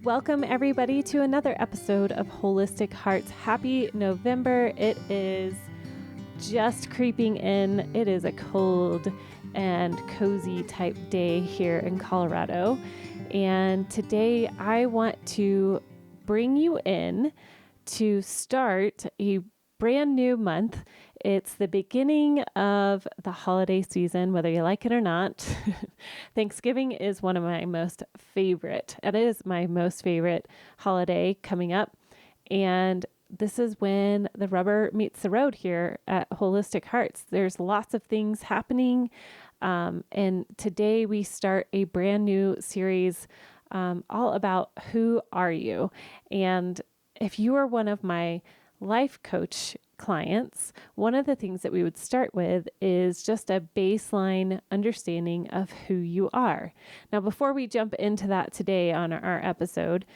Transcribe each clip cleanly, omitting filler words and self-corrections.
Welcome, everybody, to another episode of Wholistic Hearts. Happy November. It is just creeping in. It is a cold and cozy type day here in Colorado. And today I want to bring you in to start a brand new month. It's the beginning of the holiday season, whether you like it or not. Thanksgiving is one of my most favorite. It is my most favorite holiday coming up. And this is when the rubber meets the road here at Wholistic Hearts. There's lots of things happening. And today we start a brand new series all about who are you? And if you are one of my life coach clients, one of the things that we would start with is just a baseline understanding of who you are. Now, before we jump into that today on our episode,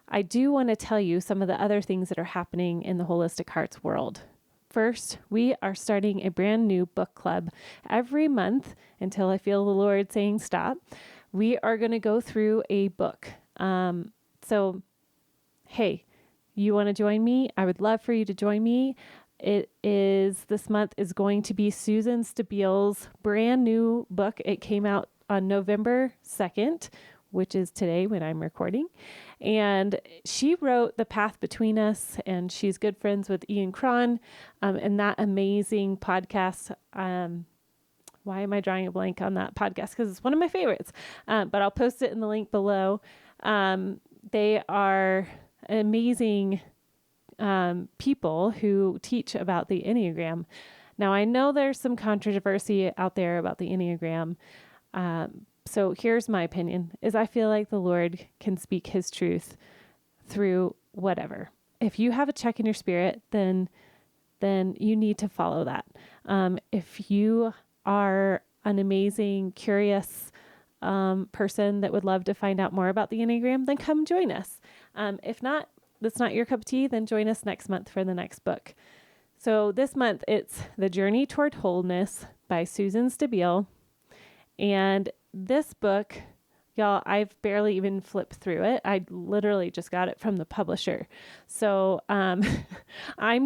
I do want to tell you some of the other things that are happening in the Wholistic Hearts world. First, we are starting a brand new book club every month until I feel the Lord saying stop. We are going to go through a book. Hey, you want to join me? I would love for you to join me. This month is going to be Suzanne Stabile's brand new book. It came out on November 2nd, which is today when I'm recording. And she wrote The Path Between Us, and she's good friends with Ian Cron, and that amazing podcast. Why am I drawing a blank on that podcast? Because it's one of my favorites, but I'll post it in the link below. They are amazing people who teach about the Enneagram. Now, I know there's some controversy out there about the Enneagram. So here's my opinion, is I feel like the Lord can speak his truth through whatever. If you have a check in your spirit, then you need to follow that. If you are an amazing, curious person that would love to find out more about the Enneagram, then come join us. If not, that's not your cup of tea, then join us next month for the next book. So this month, it's The Journey Toward Wholeness by Suzanne Stabile. And this book, y'all, I've barely even flipped through it. I literally just got it from the publisher. So I'm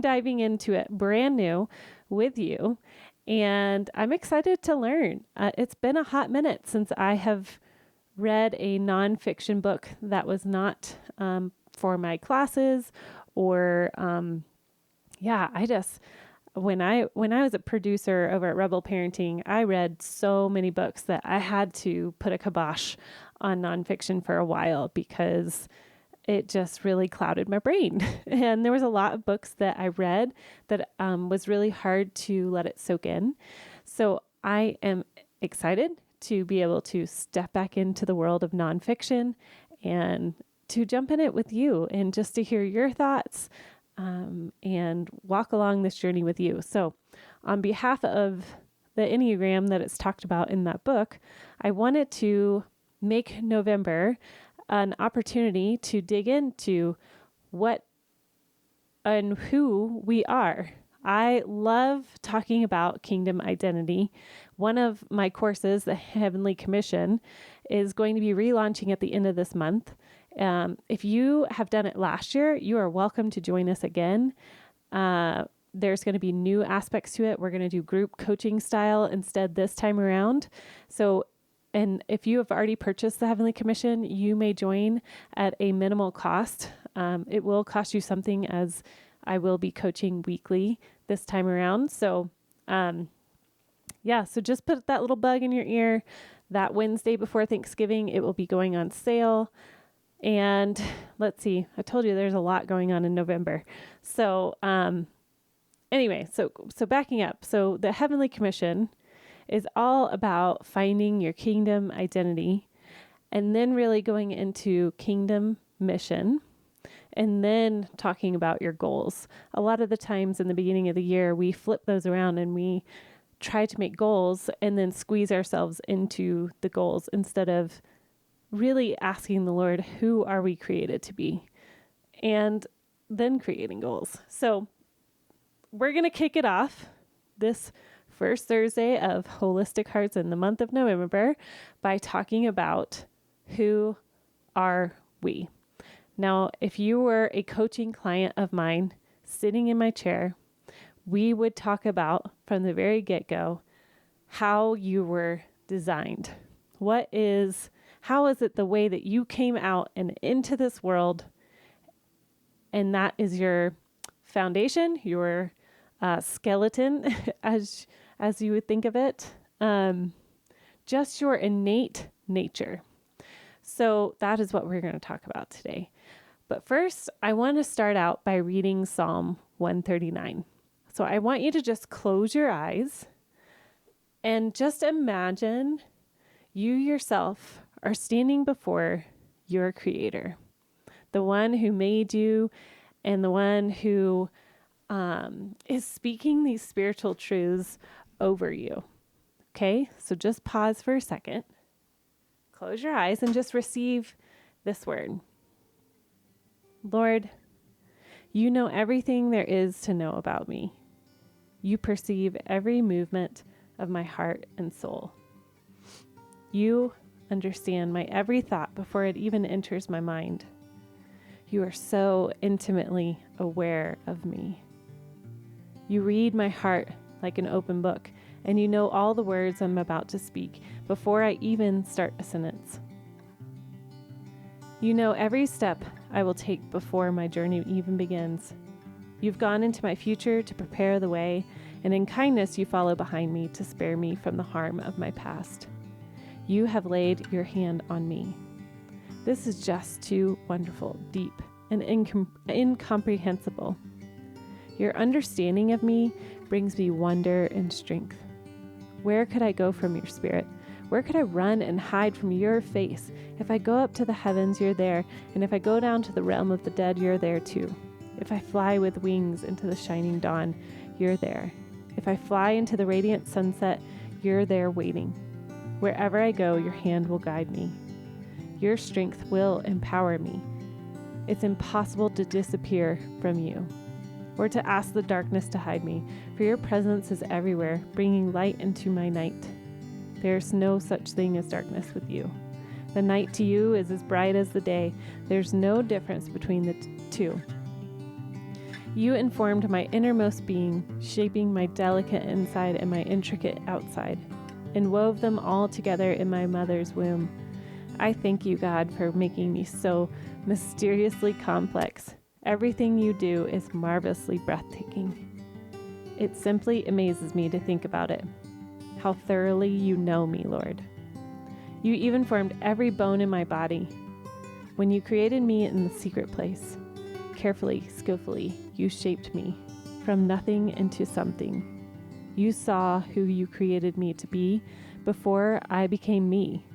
diving into it brand new with you. And I'm excited to learn. It's been a hot minute since I have read a nonfiction book that was not for my classes or, when I was a producer over at Rebel Parenting, I read so many books that I had to put a kibosh on nonfiction for a while because it just really clouded my brain. And there was a lot of books that I read that was really hard to let it soak in. So I am excited to be able to step back into the world of nonfiction and to jump in it with you and just to hear your thoughts and walk along this journey with you. So on behalf of the Enneagram that it's talked about in that book, I wanted to make November an opportunity to dig into what and who we are. I love talking about kingdom identity. One of my courses, the Heavenly Commission, is going to be relaunching at the end of this month. If you have done it last year, you are welcome to join us again. There's going to be new aspects to it. We're going to do group coaching style instead this time around. And if you have already purchased the Heavenly Commission, you may join at a minimal cost. It will cost you something as I will be coaching weekly this time around. So just put that little bug in your ear. That Wednesday before Thanksgiving, it will be going on sale. And let's see, I told you there's a lot going on in November. So anyway, so backing up. So the Heavenly Commission is all about finding your kingdom identity and then really going into kingdom mission and then talking about your goals. A lot of the times in the beginning of the year, we flip those around and we try to make goals and then squeeze ourselves into the goals instead of really asking the Lord, who are we created to be? And then creating goals. So we're going to kick it off this first Thursday of Wholistic Hearts in the month of November by talking about who are we? Now, if you were a coaching client of mine sitting in my chair, we would talk about from the very get-go how you were designed. How is it the way that you came out and into this world? And that is your foundation, your skeleton, as you would think of it, just your innate nature. So that is what we're going to talk about today. But first, I want to start out by reading Psalm 139. So I want you to just close your eyes and just imagine you yourself are standing before your Creator, the one who made you and the one who is speaking these spiritual truths over you. Okay, so just pause for a second, close your eyes, and just receive this word. Lord, you know everything there is to know about me. You perceive every movement of my heart and soul. You understand my every thought before it even enters my mind. You are so intimately aware of me. You read my heart like an open book, and you know all the words I'm about to speak before I even start a sentence. You know every step I will take before my journey even begins. You've gone into my future to prepare the way, and in kindness you follow behind me to spare me from the harm of my past. You have laid your hand on me. This is just too wonderful, deep, and incomprehensible. Your understanding of me brings me wonder and strength. Where could I go from your spirit? Where could I run and hide from your face? If I go up to the heavens, you're there, and if I go down to the realm of the dead, you're there too. If I fly with wings into the shining dawn, you're there. If I fly into the radiant sunset, you're there waiting. Wherever I go, your hand will guide me. Your strength will empower me. It's impossible to disappear from you, or to ask the darkness to hide me, for your presence is everywhere, bringing light into my night. There's no such thing as darkness with you. The night to you is as bright as the day. There's no difference between the two. You informed my innermost being, shaping my delicate inside and my intricate outside, and wove them all together in my mother's womb. I thank you, God, for making me so mysteriously complex. Everything you do is marvelously breathtaking. It simply amazes me to think about it. How thoroughly you know me, Lord. You even formed every bone in my body. When you created me in the secret place, carefully, skillfully, you shaped me from nothing into something. You saw who you created me to be before I became me,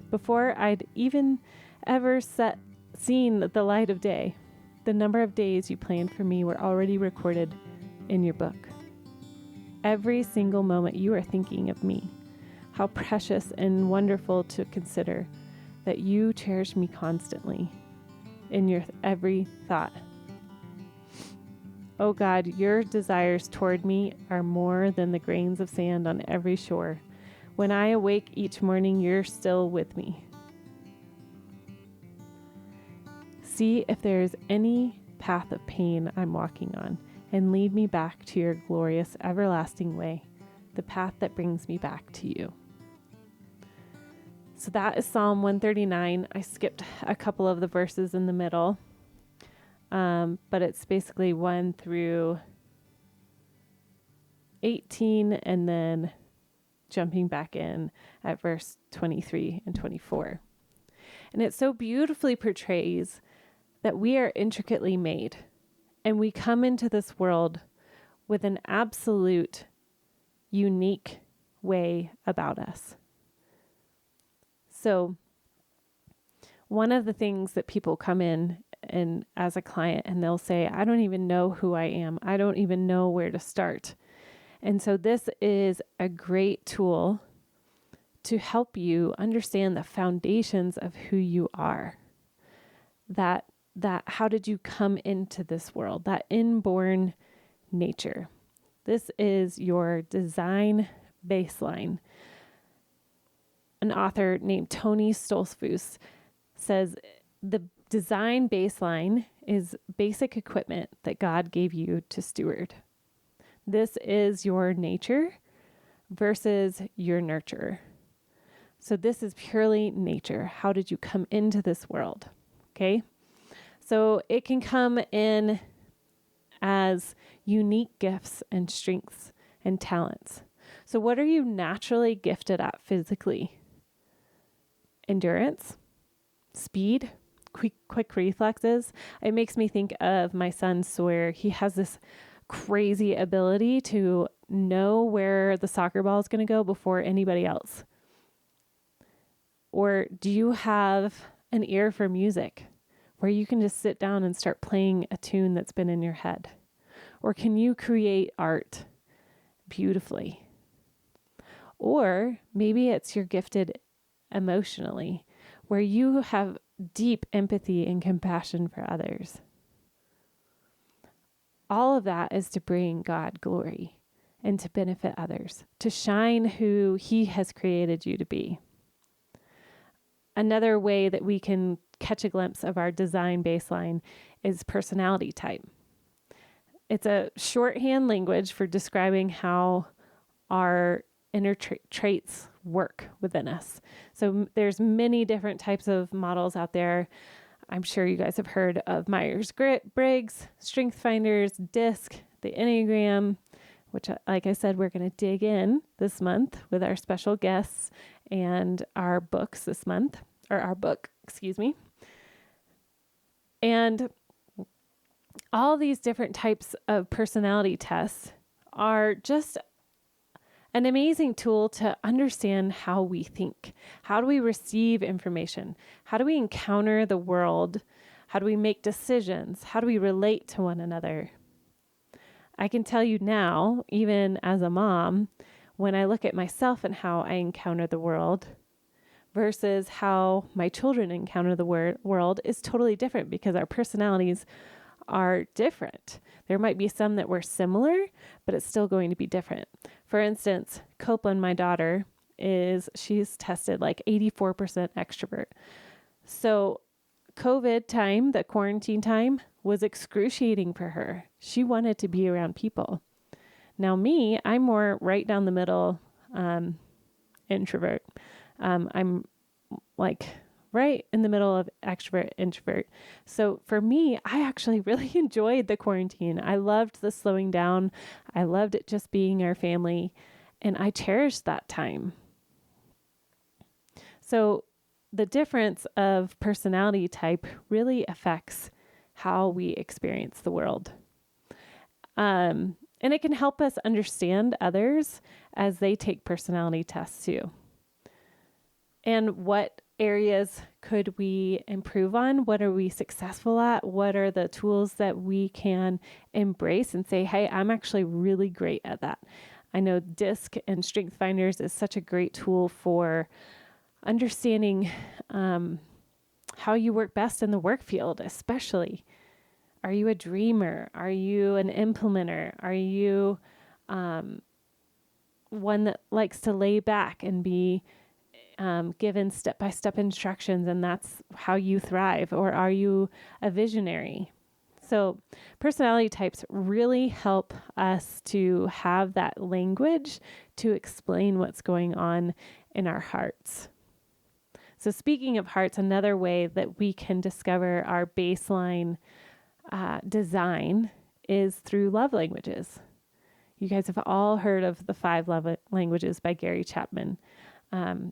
before I'd even ever seen the light of day. The number of days you planned for me were already recorded in your book. Every single moment you are thinking of me. How precious and wonderful to consider that you cherish me constantly in your every thought. Oh God, your desires toward me are more than the grains of sand on every shore. When I awake each morning, you're still with me. See if there is any path of pain I'm walking on, and lead me back to your glorious everlasting way, the path that brings me back to you. So that is Psalm 139. I skipped a couple of the verses in the middle, but it's basically 1 through 18, and then jumping back in at verse 23 and 24. And it so beautifully portrays that we are intricately made. And we come into this world with an absolute unique way about us. So one of the things that people come in and as a client and they'll say, I don't even know who I am. I don't even know where to start. And so this is a great tool to help you understand the foundations of who you are. That how did you come into this world? That inborn nature. This is your design baseline. An author named Tony Stoltzfus says the design baseline is basic equipment that God gave you to steward. This is your nature versus your nurture. So this is purely nature. How did you come into this world? Okay. So it can come in as unique gifts and strengths and talents. So what are you naturally gifted at physically? Endurance, speed, quick reflexes. It makes me think of my son Sawyer. He has this crazy ability to know where the soccer ball is going to go before anybody else. Or do you have an ear for music where you can just sit down and start playing a tune that's been in your head? Or can you create art beautifully? Or maybe it's you're gifted emotionally, where you have deep empathy and compassion for others. All of that is to bring God glory and to benefit others, to shine who He has created you to be. Another way that we can catch a glimpse of our design baseline is personality type. It's a shorthand language for describing how our inner traits work within us. So there's many different types of models out there. I'm sure you guys have heard of Myers-Briggs, Strength Finders, DISC, the Enneagram, which, like I said, we're going to dig in this month with our special guests and our books this month, or our book, excuse me. And all these different types of personality tests are just an amazing tool to understand how we think. How do we receive information? How do we encounter the world? How do we make decisions? How do we relate to one another? I can tell you now, even as a mom, when I look at myself and how I encounter the world versus how my children encounter the world is totally different because our personalities are different. There might be some that were similar, but it's still going to be different. For instance, Copeland, my daughter, she's tested like 84% extrovert. So COVID time, the quarantine time, was excruciating for her. She wanted to be around people. Now me, I'm more right down the middle, introvert. I'm like right in the middle of extrovert, introvert. So for me, I actually really enjoyed the quarantine. I loved the slowing down. I loved it just being our family, and I cherished that time. So the difference of personality type really affects how we experience the world. And it can help us understand others as they take personality tests too. And what areas could we improve on? What are we successful at? What are the tools that we can embrace and say, hey, I'm actually really great at that. I know DISC and Strength Finders is such a great tool for understanding how you work best in the work field, especially. Are you a dreamer? Are you an implementer? Are you one that likes to lay back and be given step-by-step instructions, and that's how you thrive? Or are you a visionary? So personality types really help us to have that language to explain what's going on in our hearts. So speaking of hearts, another way that we can discover our baseline design is through love languages. You guys have all heard of the 5 love languages by Gary Chapman.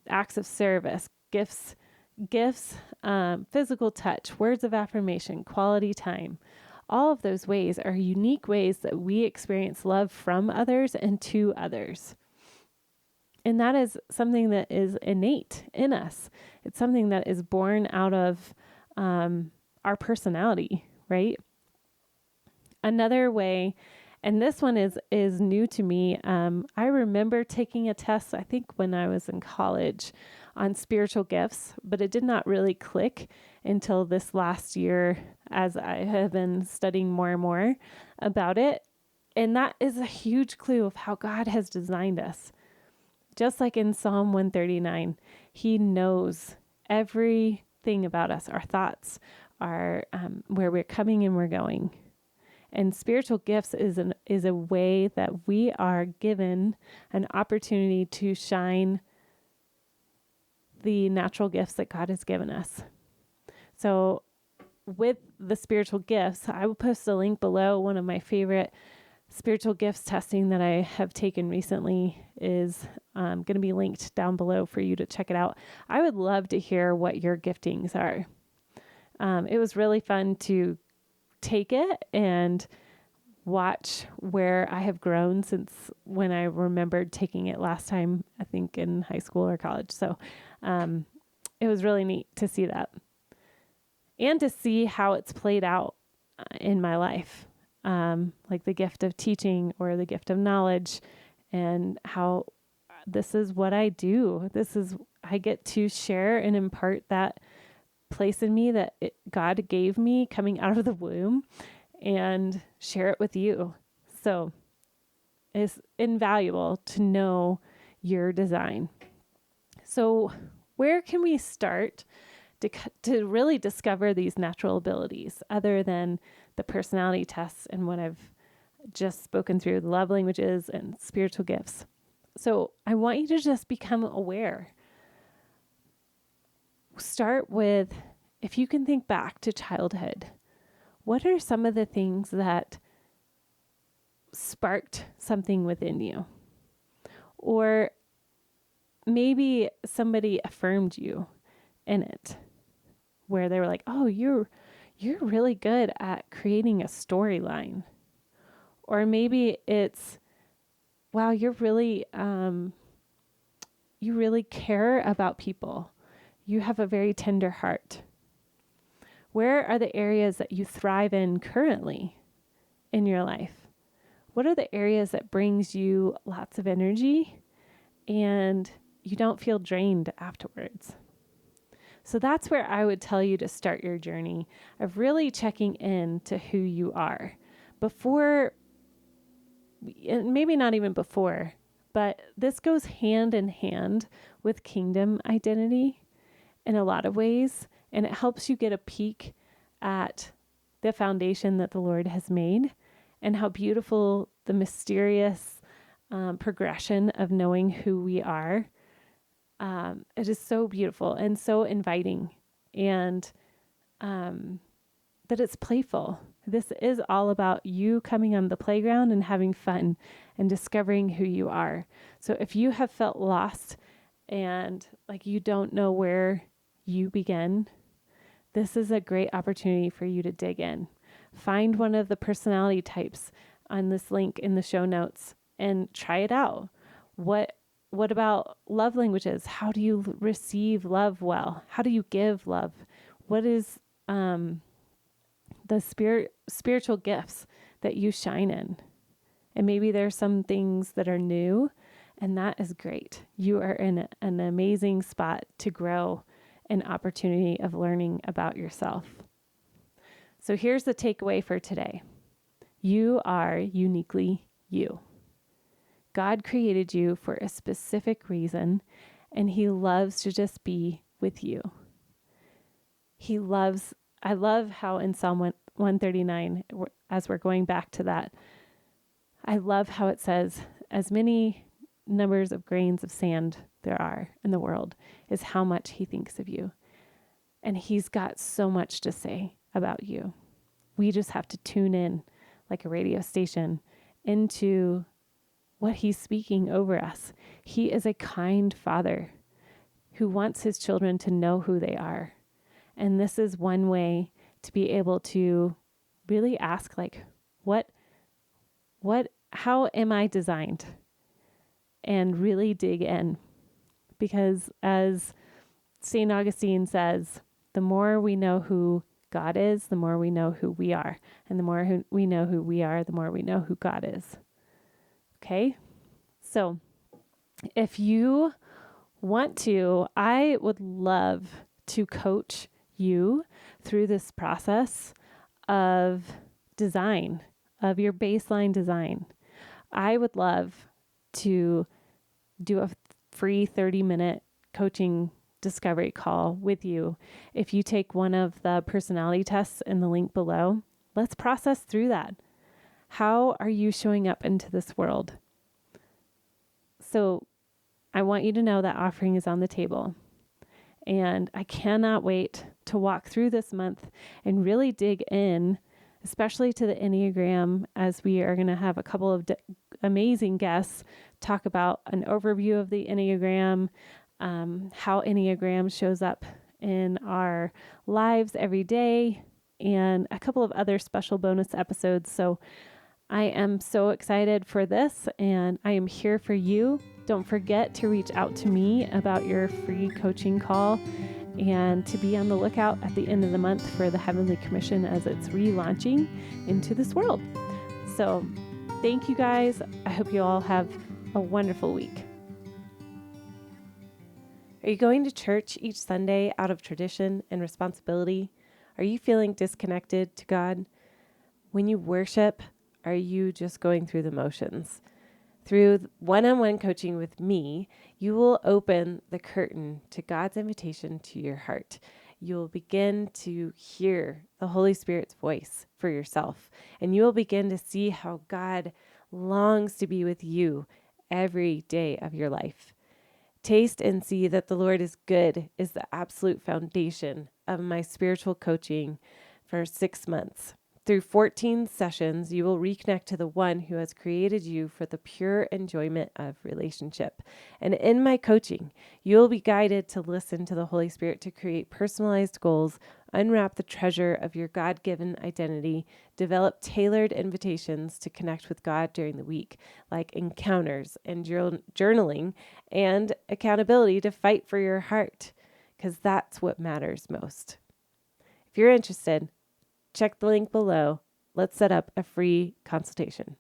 Acts of service, gifts, physical touch, words of affirmation, quality time. All of those ways are unique ways that we experience love from others and to others. And that is something that is innate in us. It's something that is born out of our personality, right? Another way, and this one is new to me. I remember taking a test, I think when I was in college, on spiritual gifts, but it did not really click until this last year as I have been studying more and more about it. And that is a huge clue of how God has designed us. Just like in Psalm 139, He knows everything about us, our thoughts, our where we're coming and we're going. And spiritual gifts is a way that we are given an opportunity to shine the natural gifts that God has given us. So with the spiritual gifts, I will post a link below. One of my favorite spiritual gifts testing that I have taken recently is going to be linked down below for you to check it out. I would love to hear what your giftings are. It was really fun to take it and watch where I have grown since when I remembered taking it last time, I think in high school or college. So it was really neat to see that and to see how it's played out in my life, like the gift of teaching or the gift of knowledge, and how this is what I do. I get to share and impart that place in me that God gave me coming out of the womb and share it with you. So it's invaluable to know your design. So where can we start to really discover these natural abilities other than the personality tests and what I've just spoken through, the love languages and spiritual gifts? So I want you to just become aware. Start with, if you can think back to childhood, what are some of the things that sparked something within you? Or maybe somebody affirmed you in it, where they were like, "Oh, you're really good at creating a storyline." Or maybe it's, "Wow, you really care about people. You have a very tender heart." Where are the areas that you thrive in currently in your life? What are the areas that brings you lots of energy and you don't feel drained afterwards? So that's where I would tell you to start your journey of really checking in to who you are before, and maybe not even before, but this goes hand in hand with kingdom identity in a lot of ways. And it helps you get a peek at the foundation that the Lord has made and how beautiful the mysterious progression of knowing who we are. It is so beautiful and so inviting, and that it's playful. This is all about you coming on the playground and having fun and discovering who you are. So if you have felt lost and like you don't know where you begin, this is a great opportunity for you to dig in. Find one of the personality types on this link in the show notes and try it out. What about love languages? How do you receive love well? How do you give love? What is the spiritual gifts that you shine in? And maybe there's some things that are new, and that is great. You are in an amazing spot to grow an opportunity of learning about yourself. So here's the takeaway for today. You are uniquely you. God created you for a specific reason, and he loves to just be with you. I love how in Psalm 139, as we're going back to that, I love how it says, as many numbers of grains of sand there are in the world is how much he thinks of you. And he's got so much to say about you. We just have to tune in like a radio station into what he's speaking over us. He is a kind father who wants his children to know who they are. And this is one way to be able to really ask, like, how am I designed? And really dig in. Because as St. Augustine says, the more we know who God is, the more we know who we are. And the more we know who we are, the more we know who God is. Okay? So if you want to, I would love to coach you through this process of design, of your baseline design. I would love to do a free 30-minute coaching discovery call with you. If you take one of the personality tests in the link below, let's process through that. How are you showing up into this world? So I want you to know that offering is on the table. And I cannot wait to walk through this month and really dig in, especially to the Enneagram, as we are going to have a couple of amazing guests talk about an overview of the Enneagram, how Enneagram shows up in our lives every day, and a couple of other special bonus episodes. So I am so excited for this, and I am here for you. Don't forget to reach out to me about your free coaching call and to be on the lookout at the end of the month for the Heavenly Commission as it's relaunching into this world. So thank you guys. I hope you all have a wonderful week. Are you going to church each Sunday out of tradition and responsibility? Are you feeling disconnected to God? When you worship, are you just going through the motions? Through one-on-one coaching with me, you will open the curtain to God's invitation to your heart. You will begin to hear the Holy Spirit's voice for yourself, and you will begin to see how God longs to be with you every day of your life. Taste and see that the Lord is good is the absolute foundation of my spiritual coaching for 6 months. Through 14 sessions, you will reconnect to the one who has created you for the pure enjoyment of relationship. And in my coaching, you will be guided to listen to the Holy Spirit to create personalized goals, unwrap the treasure of your God-given identity, develop tailored invitations to connect with God during the week, like encounters and journaling and accountability to fight for your heart, because that's what matters most. If you're interested, check the link below. Let's set up a free consultation.